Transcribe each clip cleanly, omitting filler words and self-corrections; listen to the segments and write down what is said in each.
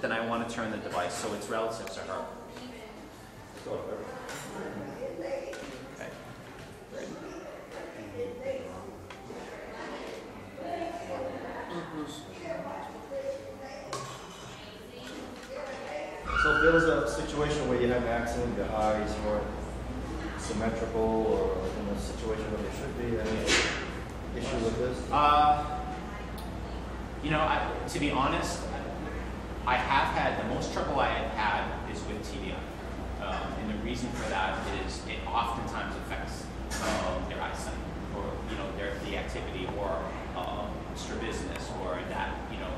then I want to turn the device so it's relative to her. Okay. So if there was a situation where you had an accident, your eyes weren't symmetrical, or in a situation where they should be, any issue with this? You know, to be honest, I have had, the most trouble I have had is with TBI. And the reason for that is it oftentimes affects their eyesight, or, you know, the activity, or strabismus, or that, you know,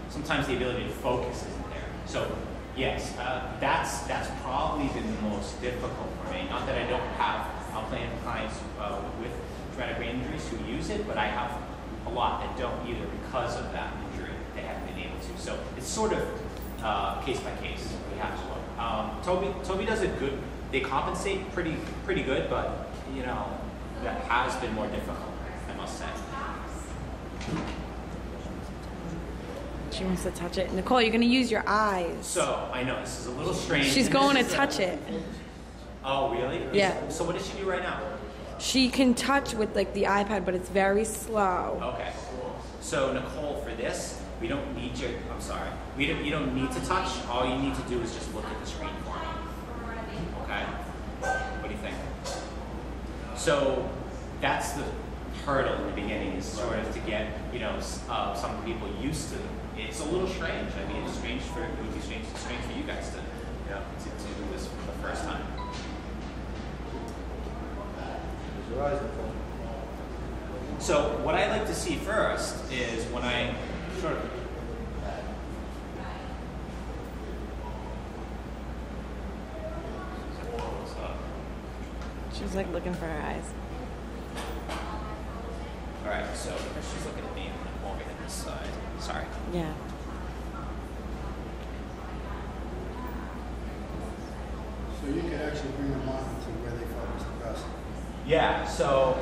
sometimes the ability to focus isn't there. So yes, that's probably been the most difficult for me. Not that I don't have plenty of clients with traumatic brain injuries who use it, but I have a lot that don't either because of that injury. They haven't been able to. So it's sort of case by case. We have to look. Toby does it good. They compensate pretty good, but you know that has been more difficult, I must say. She wants to touch it. Nicole, you're going to use your eyes. So I know this is a little strange. She's going to touch it. Oh really? Yeah. So what does she do right now? She can touch with like the iPad, but it's very slow. Okay. So Nicole, for this, we don't need you. I'm sorry. You don't need to touch. All you need to do is just look at the screen for me. Okay. What do you think? So that's the hurdle in the beginning, is sort of to get, you know, some people used to them. It's a little strange. I mean, it's strange for it would be strange for you guys to, you know, to do this for the first time. Your eyes, Nicole. So what I like to see first is when I sort of She's like looking for her eyes. all right, so she's looking at me and I'm over at this side. Sorry. Yeah. So you could actually bring them on to where they focus the best. Yeah, so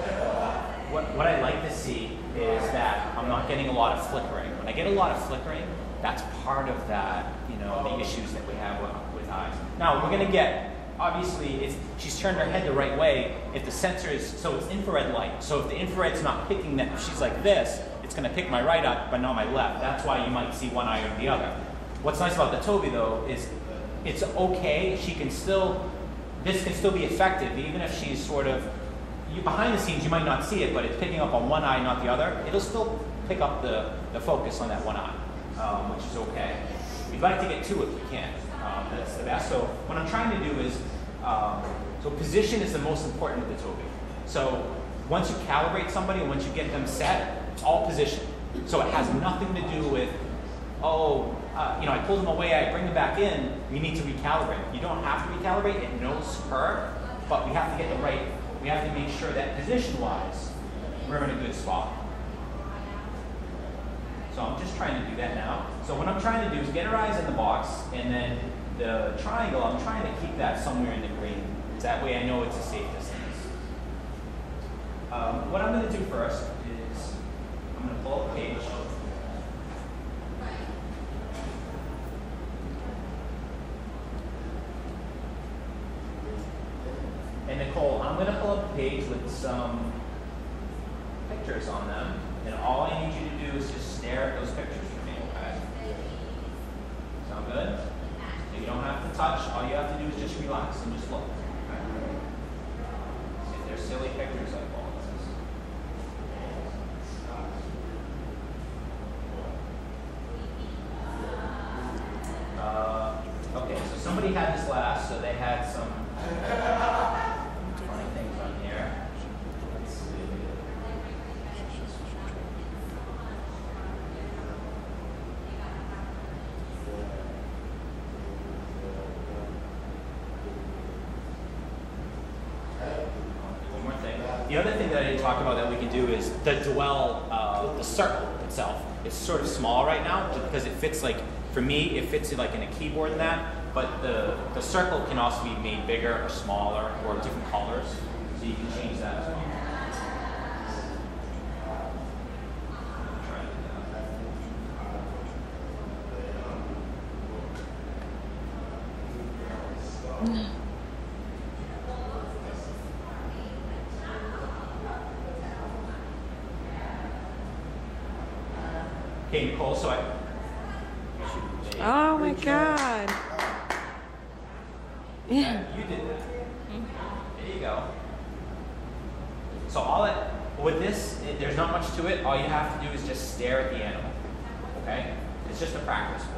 what I like to see is that I'm not getting a lot of flickering. When I get a lot of flickering, that's part of that, you know, the issues that we have with eyes. Now, we're going to get, obviously, she's turned her head the right way. If the sensor is, so it's infrared light. So if the infrared's not picking that, if she's like this, it's going to pick my right eye, but not my left. That's why you might see one eye or the other. What's nice about the Toby, though, is it's okay. She can still, this can still be effective, even if she's sort of, behind the scenes, you might not see it, but it's picking up on one eye, not the other. It'll still pick up the focus on that one eye, which is okay. We'd like to get two if we can. That's the best. So what I'm trying to do is, so position is the most important with the Toby. So once you calibrate somebody, and once you get them set, it's all position. So it has nothing to do with, you know, I pull them away, I bring them back in, we need to recalibrate. You don't have to recalibrate, it knows her, but we have to get the right, we have to make sure that position-wise, we're in a good spot. So I'm just trying to do that now. So what I'm trying to do is get her eyes in the box, and then the triangle, I'm trying to keep that somewhere in the green. That way I know it's a safe distance. What I'm going to do first is I'm going to pull up a page. And Nicole, I'm going to pull up a page with some pictures on them. And all I need you to do is just stare at those pictures for me, okay? Sound good? So you don't have to touch. All you have to do is just relax and just look. Okay? If they're silly pictures, I apologize. Okay, so somebody had this last, so they had some funny things on here. Let's see. One more thing. The other thing that I didn't talk about that we can do is the dwell, the circle itself. It's sort of small right now just because it fits, like, for me, it fits like in a keyboard and that, but the circle can also be made bigger or smaller or different colors, so you can change that as well. Try to do that. Okay, Nicole, so Oh my God. Yeah. you did that. There you go. So with this, there's not much to it. All you have to do is just stare at the animal. Okay? It's just a practice board.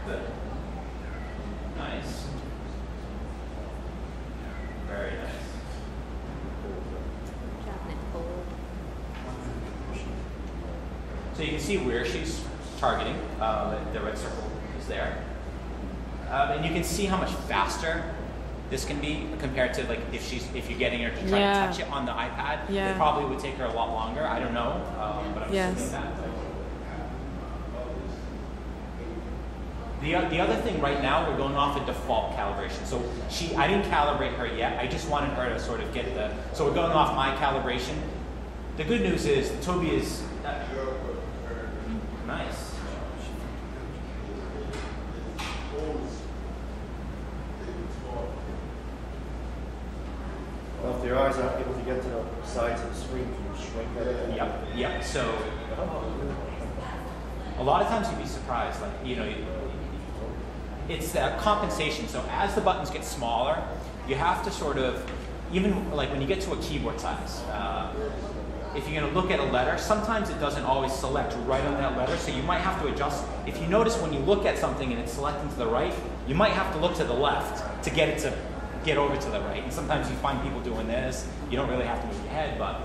Good. Nice. Very nice. So you can see where she's targeting. The red circle is there. And you can see how much faster this can be compared to like if you're getting her to try to touch it on the iPad. It probably would take her a lot longer. I don't know, but I'm assuming that. The other thing right now, we're going off a default calibration. So I didn't calibrate her yet. I just wanted her to sort of get so we're going off my calibration. The good news is Toby is nice. Well, if your eyes aren't able to get to the sides of the screen, can you shrink that? Yep. So a lot of times you'd be surprised, like, it's that compensation. So as the buttons get smaller, you have to sort of, even like when you get to a keyboard size, if you're going to look at a letter, sometimes it doesn't always select right on that letter, so you might have to adjust. If you notice when you look at something and it's selecting to the right, you might have to look to the left to get it to get over to the right. And sometimes you find people doing this. You don't really have to move your head, but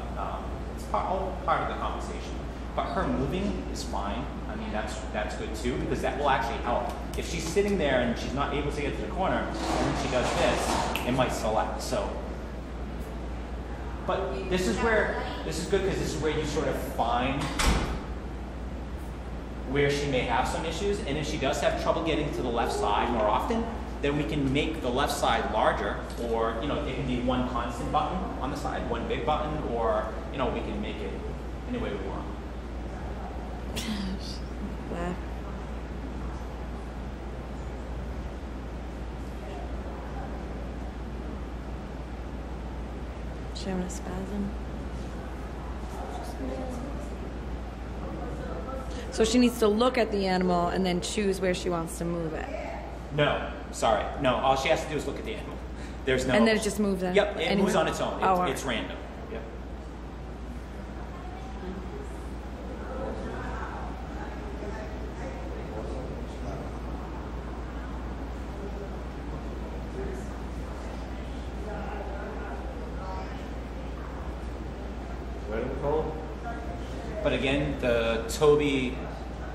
it's all part of the compensation. But her moving is fine. I mean, that's good too, because that will actually help. If she's sitting there and she's not able to get to the corner, and then she does this, it might select. So, but this is good because this is where you sort of find where she may have some issues. And if she does have trouble getting to the left side more often, then we can make the left side larger, or it can be one constant button on the side, one big button, or we can make it any way we want. Laugh. She having a spasm? So she needs to look at the animal and then choose where she wants to move it. No, sorry. No, all she has to do is look at the animal. There's no. And then it just moves in. Yep, it moves on its own. Oh, it's random. Yep. Ready, Nicole? But again, the Toby,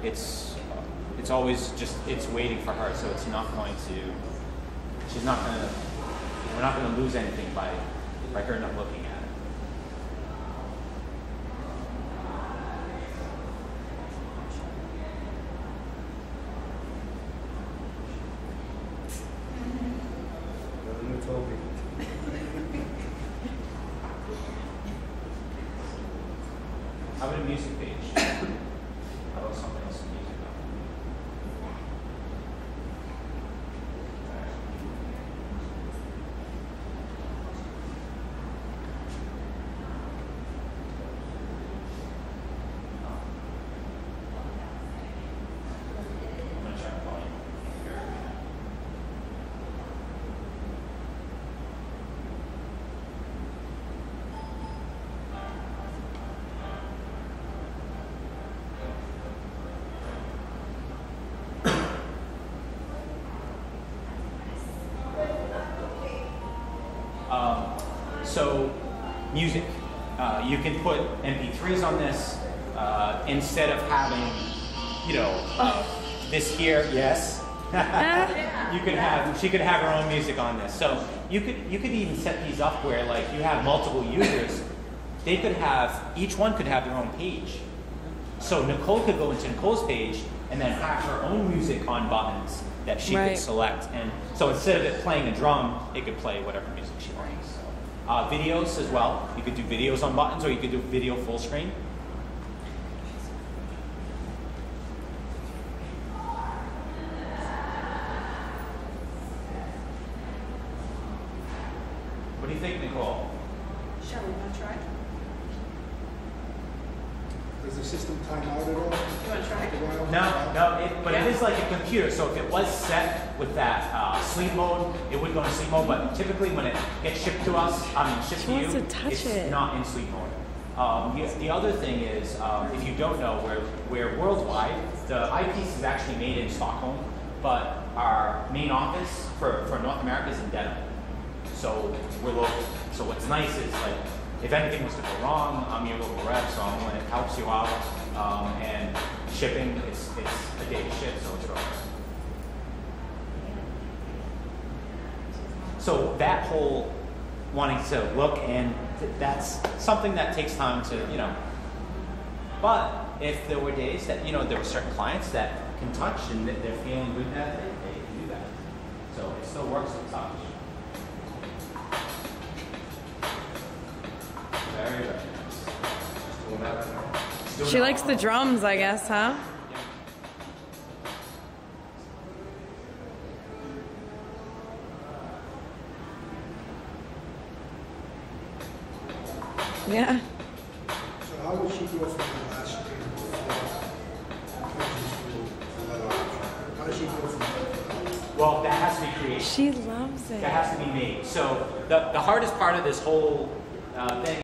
it's always just, it's waiting for her, so it's not going to, we're not going to lose anything by her not looking at it. Got a new Toby. How about a music page? How about something else in music? I'm going to check volume here. So, music. You can put MP3s on this instead of having, this here. Yes. She could have her own music on this. So you could even set these up where like you have multiple users. They could have, each one could have their own page. So Nicole could go into Nicole's page and then have her own music on buttons that she could select. And so instead of it playing a drum, it could play whatever music she likes. Videos as well. You could do videos on buttons, or you could do video full screen. But it is like a computer. So if it was set with that sleep mode, it would go in sleep mode. But typically, when it gets shipped to us, shipped She to you, wants to touch it's it. not in sleep mode. The other thing is, if you don't know, we're worldwide. The eyepiece is actually made in Stockholm, but our main office for North America is in Denver. So we're local. So what's nice is like, if anything was to go wrong, I'm your local rep, so I'm when it helps you out. And shipping, it's a day to ship, so it's right. So that whole wanting to look, and that's something that takes time to, but if there were days that, there were certain clients that can touch and that they're feeling good that day, they can do that. So it still works with touch. Very, very nice. She likes the drums, I guess, huh? Yeah. So how would she go from the last year how does she go from there? Well, that has to be created. She loves it. That has to be made. So the hardest part of this whole thing